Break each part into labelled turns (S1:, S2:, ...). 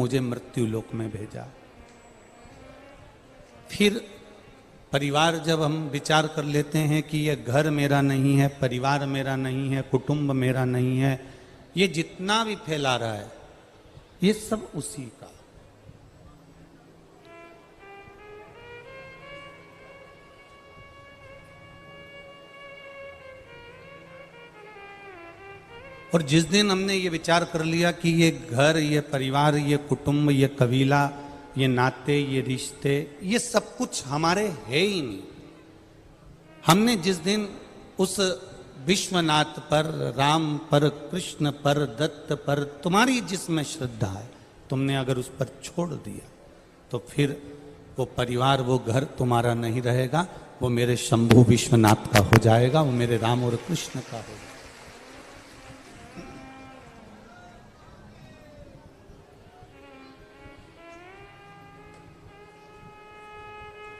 S1: मुझे मृत्यु लोक में भेजा। फिर परिवार जब हम विचार कर लेते हैं कि ये घर मेरा नहीं है, परिवार मेरा नहीं है, कुटुंब मेरा नहीं है, ये जितना भी फैला रहा है ये सब उसी का। और जिस दिन हमने ये विचार कर लिया कि ये घर, ये परिवार, ये कुटुंब, ये कबीला, ये नाते, ये रिश्ते, ये सब कुछ हमारे है ही नहीं। हमने जिस दिन उस विश्वनाथ पर, राम पर, कृष्ण पर, दत्त पर, तुम्हारी जिसमें श्रद्धा है, तुमने अगर उस पर छोड़ दिया तो फिर वो परिवार, वो घर तुम्हारा नहीं रहेगा, वो मेरे शंभु विश्वनाथ का हो जाएगा, वो मेरे राम और कृष्ण का होगा।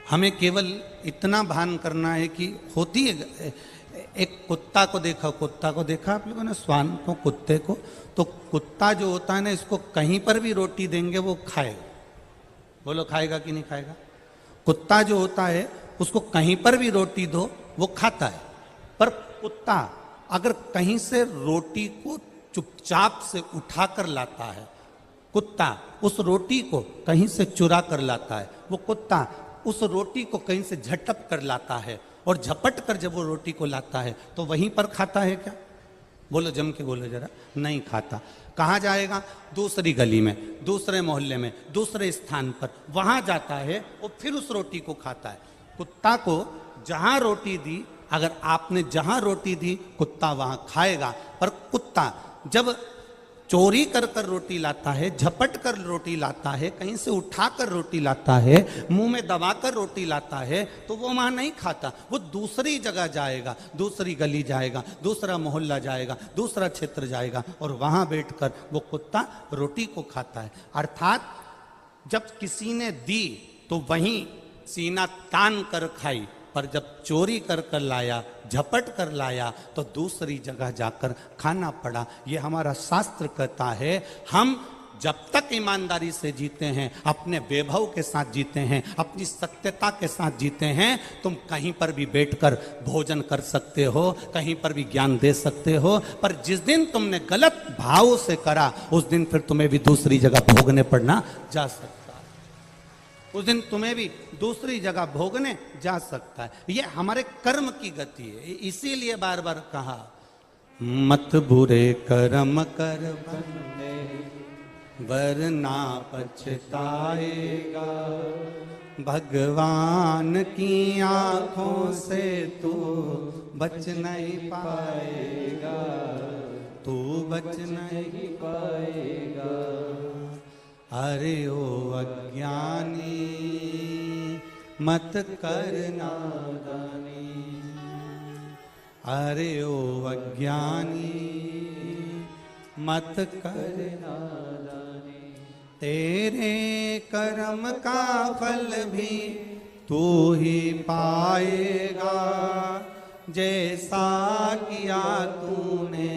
S1: हमें केवल इतना भान करना है कि होती है, एक कुत्ता को देखा आप लोगों ने, श्वान को, कुत्ते को, तो कुत्ता जो होता है ना, इसको कहीं पर भी रोटी देंगे वो खाएगा। बोलो खाएगा कि नहीं खाएगा? कुत्ता जो होता है उसको कहीं पर भी रोटी दो वो खाता है। पर कुत्ता अगर कहीं से रोटी को चुपचाप से उठा कर लाता है, कुत्ता उस रोटी को कहीं से चुरा कर लाता है, वो कुत्ता उस रोटी को कहीं से झटप कर लाता है, और झपट कर जब वो रोटी को लाता है तो वहीं पर खाता है क्या? बोलो, जम के बोलो जरा। नहीं खाता। कहाँ जाएगा? दूसरी गली में, दूसरे मोहल्ले में, दूसरे स्थान पर, वहां जाता है और फिर उस रोटी को खाता है। कुत्ता को जहां रोटी दी, अगर आपने जहां रोटी दी, कुत्ता वहां खाएगा। पर कुत्ता जब चोरी कर कर रोटी लाता है, झपट कर रोटी लाता है, कहीं से उठा कर रोटी लाता है, मुंह में दबा कर रोटी लाता है, तो वो वहां नहीं खाता। वो दूसरी जगह जाएगा, दूसरी गली जाएगा, दूसरा मोहल्ला जाएगा, दूसरा क्षेत्र जाएगा, और वहां बैठकर वो कुत्ता रोटी को खाता है। अर्थात जब किसी ने दी तो वहीं सीना तान कर खाई, पर जब चोरी कर कर लाया, झपट कर लाया, तो दूसरी जगह जाकर खाना पड़ा। ये हमारा शास्त्र कहता है, हम जब तक ईमानदारी से जीते हैं, अपने वैभव के साथ जीते हैं, अपनी सत्यता के साथ जीते हैं, तुम कहीं पर भी बैठकर भोजन कर सकते हो, कहीं पर भी ज्ञान दे सकते हो। पर जिस दिन तुमने गलत भाव से करा, उस दिन फिर तुम्हें भी दूसरी जगह भोगने पड़ना जा सकता है। उस दिन तुम्हें भी दूसरी जगह भोगने जा सकता है। ये हमारे कर्म की गति है। इसीलिए बार बार कहा, मत बुरे कर्म कर बंदे, वरना पछताएगा। भगवान की आंखों से तू बच नहीं पाएगा, तू बच नहीं पाएगा। अरे ओ अज्ञानी, मत कर नादानी। अरे ओ अज्ञानी, मत कर नादानी। तेरे कर्म का फल भी तू ही पाएगा, जैसा किया तूने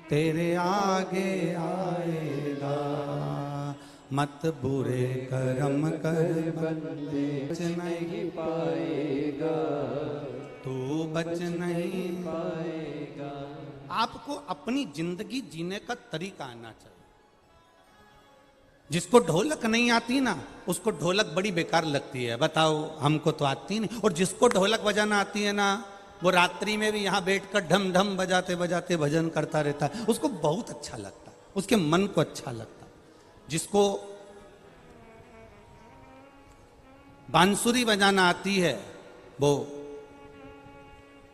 S1: तेरे आगे आएगा। मत बुरे कर्म कर बंदे, बच नहीं पाएगा, तू बच नहीं पाएगा। आपको अपनी जिंदगी जीने का तरीका आना चाहिए। जिसको ढोलक नहीं आती ना, उसको ढोलक बड़ी बेकार लगती है। बताओ, हमको तो आती नहीं। और जिसको ढोलक बजाना आती है ना, वो रात्रि में भी यहाँ बैठकर ढम ढम बजाते बजाते भजन करता रहता है, उसको बहुत अच्छा लगता है, उसके मन को अच्छा लगता है। जिसको बांसुरी बजाना आती है, वो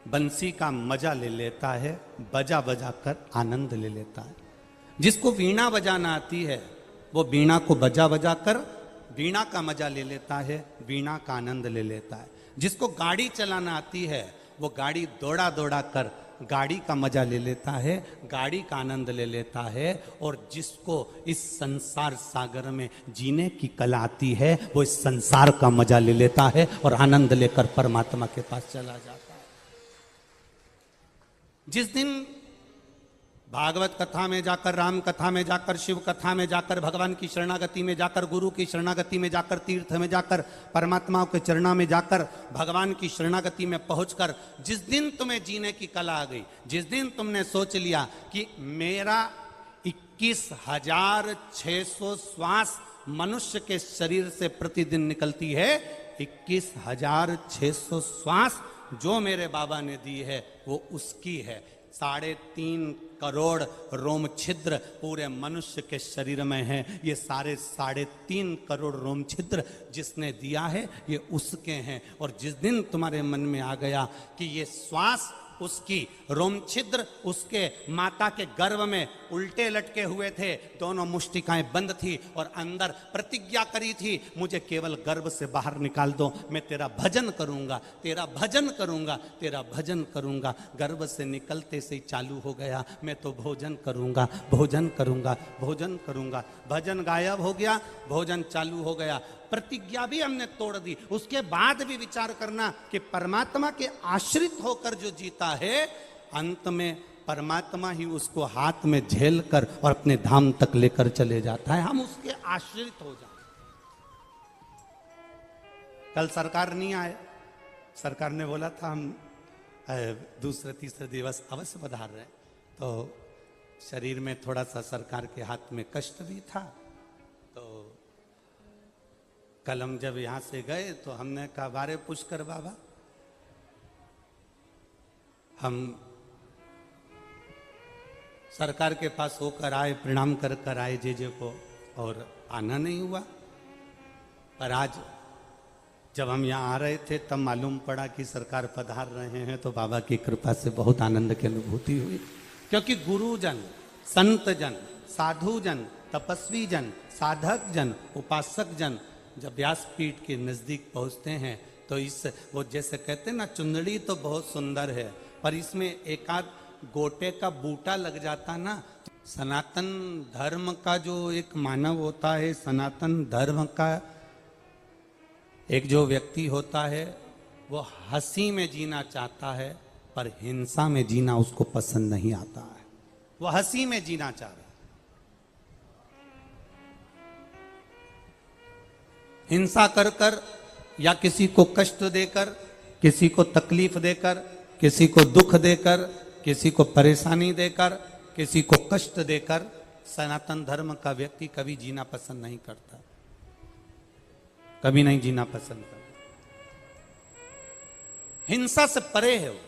S1: बंसी का मजा ले लेता है, बजा बजा कर आनंद ले लेता है। जिसको वीणा बजाना आती है, वो वीणा को बजा बजा कर वीणा का मजा ले लेता है, वीणा का आनंद ले लेता है। जिसको गाड़ी चलाना आती है, वो गाड़ी दौड़ा दौड़ा कर गाड़ी का मजा ले लेता है, गाड़ी का आनंद ले लेता है। और जिसको इस संसार सागर में जीने की कला आती है, वो इस संसार का मजा ले लेता है और आनंद लेकर परमात्मा के पास चला जाता है। जिस दिन भागवत कथा में जाकर, राम कथा में जाकर, शिव कथा में जाकर, भगवान की शरणागति में जाकर, गुरु की शरणागति में जाकर, तीर्थ में जाकर, परमात्मा के चरणों में जाकर, भगवान की शरणागति में पहुंचकर, जिस दिन तुम्हें जीने की कला आ गई, जिस दिन तुमने सोच लिया कि मेरा 21,600 श्वास मनुष्य के शरीर से प्रतिदिन निकलती है, 21,600 श्वास जो मेरे बाबा ने दी है वो उसकी है। 3.5 करोड़ रोम छिद्र पूरे मनुष्य के शरीर में है। ये सारे 3.5 करोड़ रोम छिद्र जिसने दिया है ये उसके हैं। और जिस दिन तुम्हारे मन में आ गया कि ये श्वास उसकी, रोम छिद्र उसके माता के गर्भ में उल्टे लटके हुए थे, दोनों मुष्टिकाएं बंद थी और अंदर प्रतिज्ञा करी थी, मुझे केवल गर्भ से बाहर निकाल दो, मैं तेरा भजन करूंगा, तेरा भजन करूंगा, तेरा भजन करूंगा। गर्भ से निकलते से ही चालू हो गया, मैं तो भोजन करूंगा, भोजन करूंगा, भोजन करूंगा। भजन गायब हो गया, भोजन चालू हो गया। प्रतिज्ञा भी हमने तोड़ दी। उसके बाद भी विचार करना कि परमात्मा के आश्रित होकर जो जीता है, अंत में परमात्मा ही उसको हाथ में झेल कर और अपने धाम तक लेकर चले जाता है। हम उसके आश्रित हो जाते। कल सरकार नहीं आया, सरकार ने बोला था हम दूसरे तीसरे दिवस अवश्य पधार रहे, तो शरीर में थोड़ा सा सरकार के हाथ में कष्ट भी था। तो कल हम जब यहां से गए तो हमने कहा, बारे पुष्कर बाबा, हम सरकार के पास होकर आए, प्रणाम कर कर आए जे को, और आना नहीं हुआ। पर आज जब हम यहाँ आ रहे थे तब मालूम पड़ा कि सरकार पधार रहे हैं, तो बाबा की कृपा से बहुत आनंद की अनुभूति हुई। क्योंकि गुरुजन, संत जन, साधु जन, तपस्वी जन, साधक जन, उपासक जन जब व्यासपीठ के नजदीक पहुंचते हैं तो इस, वो जैसे कहते हैं ना, चुंदड़ी तो बहुत सुंदर है पर इसमें एक आध गोटे का बूटा लग जाता ना। सनातन धर्म का जो एक मानव होता है, सनातन धर्म का एक जो व्यक्ति होता है, वो हंसी में जीना चाहता है पर हिंसा में जीना उसको पसंद नहीं आता है। वो हंसी में जीना चाह रहा है, हिंसा कर कर या किसी को कष्ट देकर, किसी को तकलीफ देकर, किसी को दुख देकर, किसी को परेशानी देकर, किसी को कष्ट देकर सनातन धर्म का व्यक्ति कभी जीना पसंद नहीं करता, कभी नहीं जीना पसंद करता। हिंसा से परे है वो।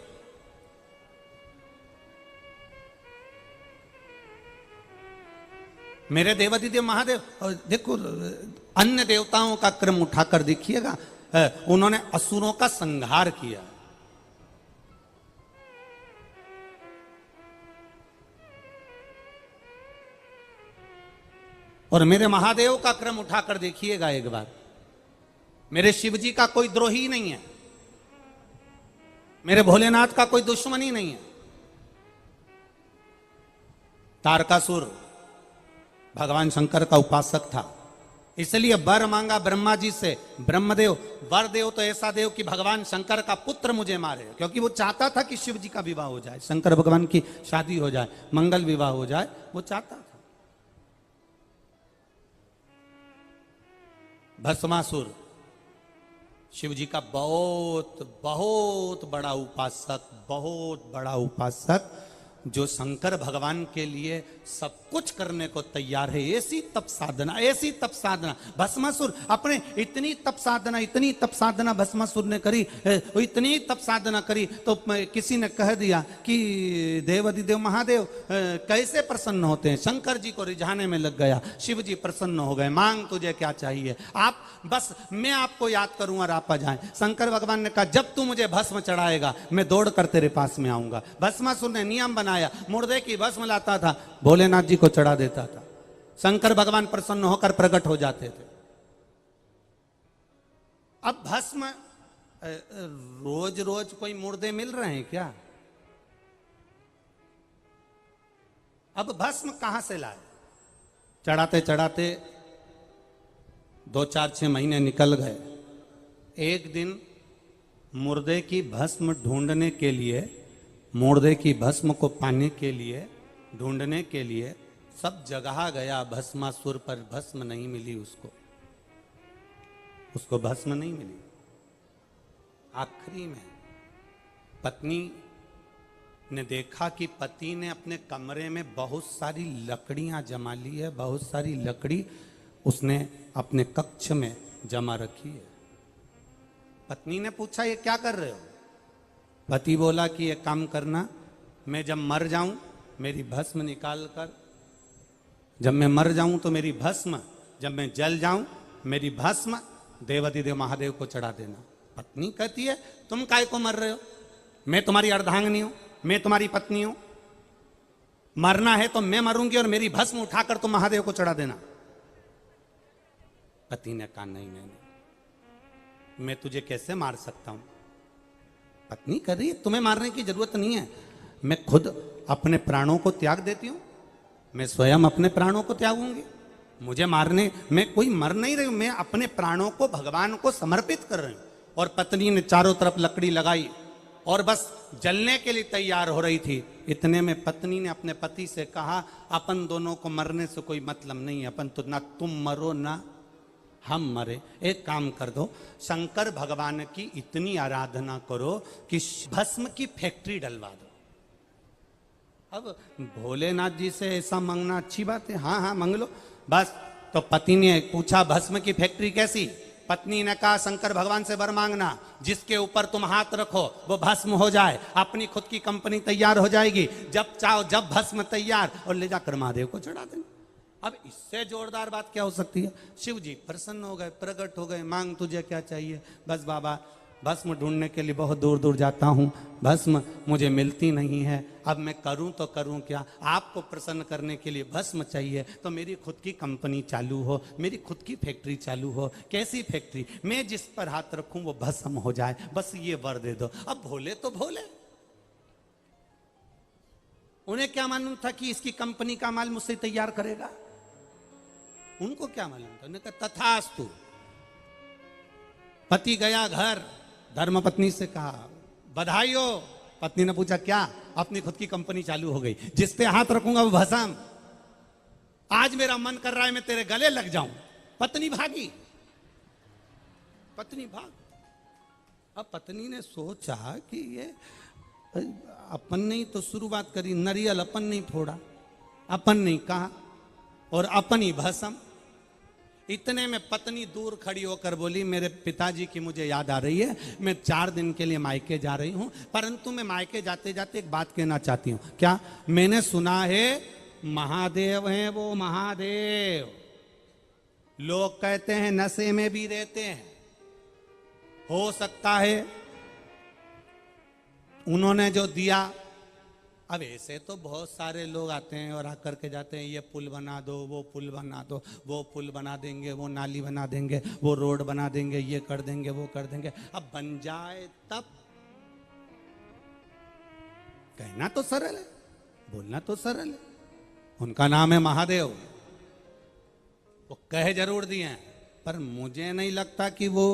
S1: मेरे देवादिदेव महादेव, और देखो अन्य देवताओं का क्रम उठाकर देखिएगा, उन्होंने असुरों का संहार किया। और मेरे महादेव का क्रम उठाकर देखिएगा एक बार, मेरे शिव जी का कोई द्रोही नहीं है, मेरे भोलेनाथ का कोई दुश्मन ही नहीं है। तारकासुर भगवान शंकर का उपासक था, इसलिए वर मांगा ब्रह्मा जी से, ब्रह्मदेव वर देव तो ऐसा देव कि भगवान शंकर का पुत्र मुझे मारे, क्योंकि वो चाहता था कि शिव जी का विवाह हो जाए, शंकर भगवान की शादी हो जाए, मंगल विवाह हो जाए, वो चाहता था। भस्मासुर शिव जी का बहुत बहुत बड़ा उपासक, बहुत बड़ा उपासक, जो शंकर भगवान के लिए सब कुछ करने को तैयार है। ऐसी तप साधना, ऐसी तप साधना भस्मासुर अपने, इतनी तप साधना, इतनी तप साधना भस्मासुर ने करी, इतनी तप साधना करी तो किसी ने कह दिया कि देवादिदेव महादेव कैसे प्रसन्न होते हैं। शंकर जी को रिझाने में लग गया, शिव जी प्रसन्न हो गए, मांग तुझे क्या चाहिए, आप बस मैं आपको याद करूं और आप आ जाएं। शंकर भगवान ने कहा, जब तू मुझे भस्म चढ़ाएगा मैं दौड़ कर तेरे पास में आऊंगा। भस्मासुर ने नियम बनाया, मुर्दे की भस्म लाता था, भोलेनाथ जी को चढ़ा देता था, शंकर भगवान प्रसन्न होकर प्रकट हो जाते थे। अब भस्म रोज रोज कोई मुर्दे मिल रहे हैं क्या? अब भस्म कहां से लाए? चढ़ाते चढ़ाते 2, 4, 6 महीने निकल गए। एक दिन मुर्दे की भस्म ढूंढने के लिए, मुर्दे की भस्म को पाने के लिए ढूंढने के लिए सब जगह गया भस्मासुर, पर भस्म नहीं मिली उसको भस्म नहीं मिली। आखिरी में पत्नी ने देखा कि पति ने अपने कमरे में बहुत सारी लकड़ियां जमा ली है, बहुत सारी लकड़ी उसने अपने कक्ष में जमा रखी है। पत्नी ने पूछा ये क्या कर रहे हो? पति बोला कि ये काम करना, मैं जब मर जाऊं मेरी भस्म निकाल कर, जब मैं मर जाऊं तो मेरी भस्म, जब मैं जल जाऊं मेरी भस्म देवाधिदेव महादेव को चढ़ा देना। पत्नी कहती है तुम काय को मर रहे हो? मैं तुम्हारी अर्धांगिनी हूं, मैं तुम्हारी पत्नी हूं, मरना है तो मैं मरूंगी और मेरी भस्म उठाकर तुम महादेव को चढ़ा देना। पति ने कहा नहीं, मैं तुझे कैसे मार सकता हूं? पत्नी कह रही है तुम्हें मारने की जरूरत नहीं है, मैं खुद अपने प्राणों को त्याग देती हूं, मैं स्वयं अपने प्राणों को त्यागूंगी। मुझे मारने में कोई मर नहीं रही हूं, मैं अपने प्राणों को भगवान को समर्पित कर रही हूं। और पत्नी ने चारों तरफ लकड़ी लगाई और बस जलने के लिए तैयार हो रही थी। इतने में पत्नी ने अपने पति से कहा अपन दोनों को मरने से कोई मतलब नहीं है, अपन तो ना तुम मरो ना हम मरे। एक काम कर दो, शंकर भगवान की इतनी आराधना करो कि भस्म की फैक्ट्री डलवा दो। अब भोलेनाथ जी से ऐसा मांगना अच्छी बात है? हाँ हाँ मांग लो। बस तो पति ने पूछा भस्म की फैक्ट्री कैसी? पत्नी ने कहा शंकर भगवान से वर मांगना, जिसके ऊपर तुम हाथ रखो वो भस्म हो जाए, अपनी खुद की कंपनी तैयार हो जाएगी, जब चाहो जब भस्म तैयार, और ले जाकर महादेव को चढ़ा देना। अब इससे जोरदार बात क्या हो सकती है? शिव जी प्रसन्न हो गए, प्रकट हो गए, मांग तुझे क्या चाहिए? बस बाबा भस्म ढूंढने के लिए बहुत दूर दूर जाता हूँ, भस्म मुझे मिलती नहीं है, अब मैं करूँ तो करूँ क्या? आपको प्रसन्न करने के लिए भस्म चाहिए तो मेरी खुद की कंपनी चालू हो, मेरी खुद की फैक्ट्री चालू हो। कैसी फैक्ट्री? मैं जिस पर हाथ रखूँ वो भस्म हो जाए, बस ये वर दे दो। अब भोले तो भोले, उन्हें क्या मालूम था कि इसकी कंपनी का माल मुझसे तैयार करेगा? उनको क्या मालूम था? उन्होंने कहा तथास्तु। पति गया घर, धर्मपत्नी से कहा बधाई हो। पत्नी ने पूछा क्या? अपनी खुद की कंपनी चालू हो गई, जिस पे हाथ रखूंगा वो भस्म। आज मेरा मन कर रहा है मैं तेरे गले लग जाऊं। पत्नी भागी, पत्नी भाग। अब पत्नी ने सोचा कि ये अपन ने तो शुरुआत करी, नरियल अपन नहीं फोड़ा, अपन नहीं कहा, और अपन ही भस्म। इतने में पत्नी दूर खड़ी होकर बोली मेरे पिताजी की मुझे याद आ रही है, मैं 4 दिन के लिए मायके जा रही हूं, परंतु मैं मायके जाते जाते एक बात कहना चाहती हूं। क्या? मैंने सुना है महादेव हैं वो महादेव, लोग कहते हैं नशे में भी रहते हैं, हो सकता है उन्होंने जो दिया। अब ऐसे तो बहुत सारे लोग आते हैं और आकर के जाते हैं, ये पुल बना दो, वो पुल बना दो, वो पुल बना देंगे, वो नाली बना देंगे, वो रोड बना देंगे, ये कर देंगे, वो कर देंगे। अब बन जाए तब कहना तो सरल है, बोलना तो सरल है। उनका नाम है महादेव, वो कह जरूर दिए हैं, पर मुझे नहीं लगता कि वो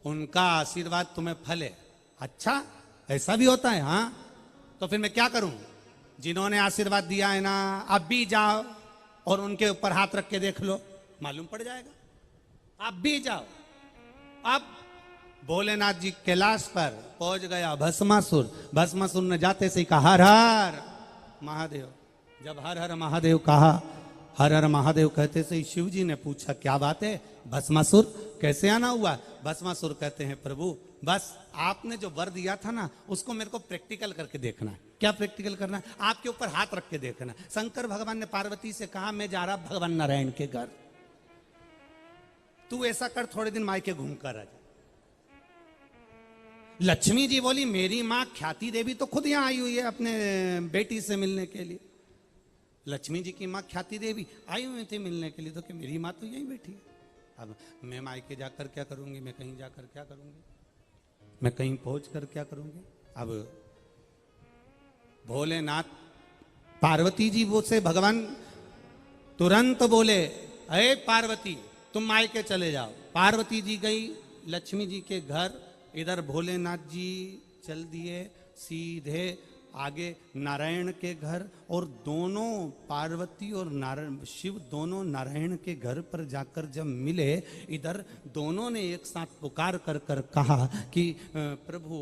S1: उनका आशीर्वाद तुम्हें फले। अच्छा ऐसा भी होता है? हाँ, तो फिर मैं क्या करूं? जिन्होंने आशीर्वाद दिया है ना, अब भी जाओ और उनके ऊपर हाथ रख के देख लो, मालूम पड़ जाएगा। अब भी जाओ। अब भोलेनाथ जी कैलाश पर पहुंच गया भस्मासुर। भस्मासुर ने जाते से कहा हर हर महादेव। जब हर हर महादेव कहा, हर हर महादेव कहते से शिव जी ने पूछा क्या बात है भस्मासुर, कैसे आना हुआ? भस्मासुर कहते हैं प्रभु बस आपने जो वर दिया था ना उसको मेरे को प्रैक्टिकल करके देखना है। क्या प्रैक्टिकल करना है? आपके ऊपर हाथ रख के देखना है। शंकर भगवान ने पार्वती से कहा मैं जा रहा भगवान नारायण के घर, तू ऐसा कर थोड़े दिन मायके घूम कर आ जा। लक्ष्मी जी बोली मेरी माँ ख्याति देवी तो खुद यहां आई हुई है अपने बेटी से मिलने के लिए। लक्ष्मी जी की माँ ख्याति देवी आई हुई थी मिलने के लिए, तो कि मेरी माँ तो यहीं बैठी है। अब मैं मायके जाकर क्या करूंगी, मैं कहीं जाकर क्या करूंगी, मैं कहीं पहुंच कर क्या करूंगी? अब भोलेनाथ पार्वती जी वो से भगवान तुरंत बोले अरे पार्वती तुम मायके चले जाओ। पार्वती जी गई लक्ष्मी जी के घर, इधर भोलेनाथ जी चल दिए सीधे आगे नारायण के घर, और दोनों पार्वती और नारायण शिव दोनों नारायण के घर पर जाकर जब मिले, इधर दोनों ने एक साथ पुकार कर कर कहा कि प्रभु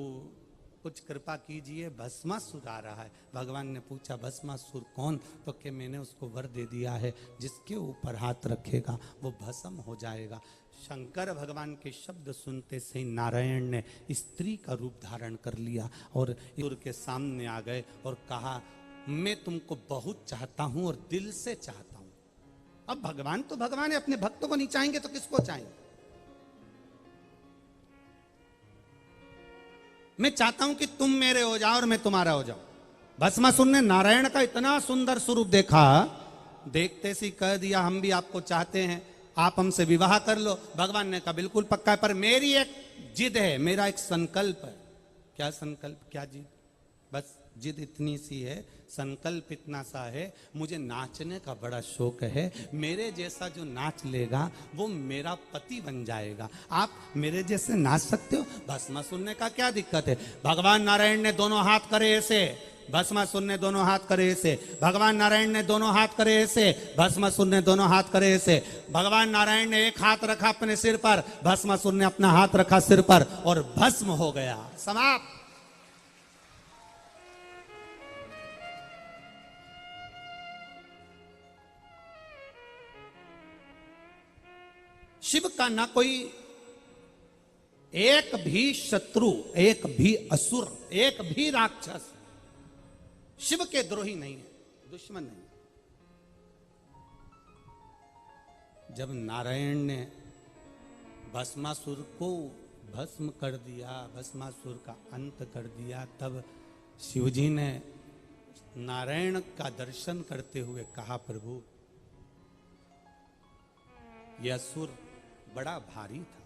S1: कुछ कृपा कीजिए, भस्मासुर आ रहा है। भगवान ने पूछा भस्मासुर कौन? तो कि मैंने उसको वर दे दिया है, जिसके ऊपर हाथ रखेगा वो भस्म हो जाएगा। शंकर भगवान के शब्द सुनते से ही नारायण ने स्त्री का रूप धारण कर लिया और ईश्वर के सामने आ गए और कहा मैं तुमको बहुत चाहता हूं और दिल से चाहता हूं। अब भगवान तो भगवान है, अपने भक्तों को नहीं चाहेंगे तो किसको चाहेंगे? मैं चाहता हूं कि तुम मेरे हो जाओ और मैं तुम्हारा हो जाऊं। भस्मासुर ने नारायण का इतना सुंदर स्वरूप देखा, देखते सी कह दिया हम भी आपको चाहते हैं, आप हमसे विवाह कर लो। भगवान ने कहा बिल्कुल पक्का है, पर मेरी एक जिद है, मेरा एक संकल्प है। क्या संकल्प, क्या जिद? बस जिद इतनी सी है, संकल्प इतना सा है, मुझे नाचने का बड़ा शौक है, मेरे जैसा जो नाच लेगा वो मेरा पति बन जाएगा। आप मेरे जैसे नाच सकते हो? भस्मासुर ने कहा क्या दिक्कत है? भगवान नारायण ने दोनों हाथ करे ऐसे, भस्मासुर ने दोनों हाथ करे ऐसे, भगवान नारायण ने दोनों हाथ करे ऐसे, भस्मासुर ने दोनों हाथ करे ऐसे। भगवान नारायण ने एक हाथ रखा अपने सिर पर, भस्मासुर ने अपना हाथ रखा सिर पर और भस्म हो गया, समाप्त। शिव का ना कोई एक भी शत्रु, एक भी असुर, एक भी राक्षस शिव के द्रोही नहीं है, दुश्मन नहीं। जब नारायण ने भस्मासुर को भस्म कर दिया, भस्मासुर का अंत कर दिया, तब शिवजी ने नारायण का दर्शन करते हुए कहा प्रभु यह असुर बड़ा भारी था,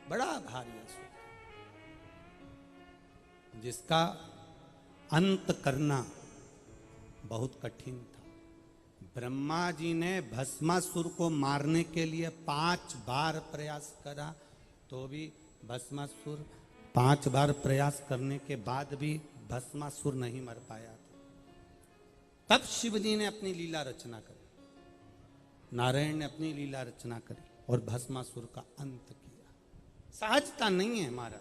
S1: बड़ा भारी असुर, जिसका अंत करना बहुत कठिन था। ब्रह्मा जी ने भस्मासुर को मारने के लिए 5 बार प्रयास करा, तो भी भस्मासुर 5 बार प्रयास करने के बाद भी भस्मासुर नहीं मर पाया था। तब शिव जी ने अपनी लीला रचना करी, नारायण ने अपनी लीला रचना करी और भस्मासुर का अंत किया। सहजता नहीं है हमारा।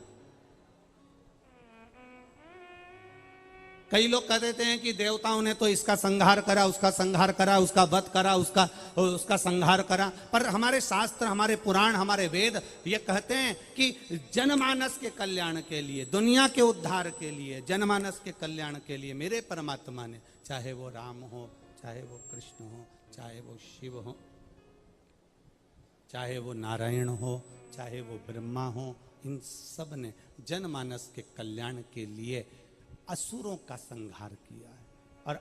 S1: कई लोग कह देते हैं कि देवताओं ने तो इसका संहार करा, उसका संहार करा, उसका वध करा, उसका संहार करा, पर हमारे शास्त्र, हमारे पुराण, हमारे वेद ये कहते हैं कि जनमानस के कल्याण के लिए, दुनिया के उद्धार के लिए, जनमानस के कल्याण के लिए मेरे परमात्मा ने, चाहे वो राम हो, चाहे वो कृष्ण हो, चाहे वो शिव हो, चाहे वो नारायण हो, चाहे वो ब्रह्मा हो, इन सब ने जनमानस के कल्याण के लिए असुरों का संहार किया है। और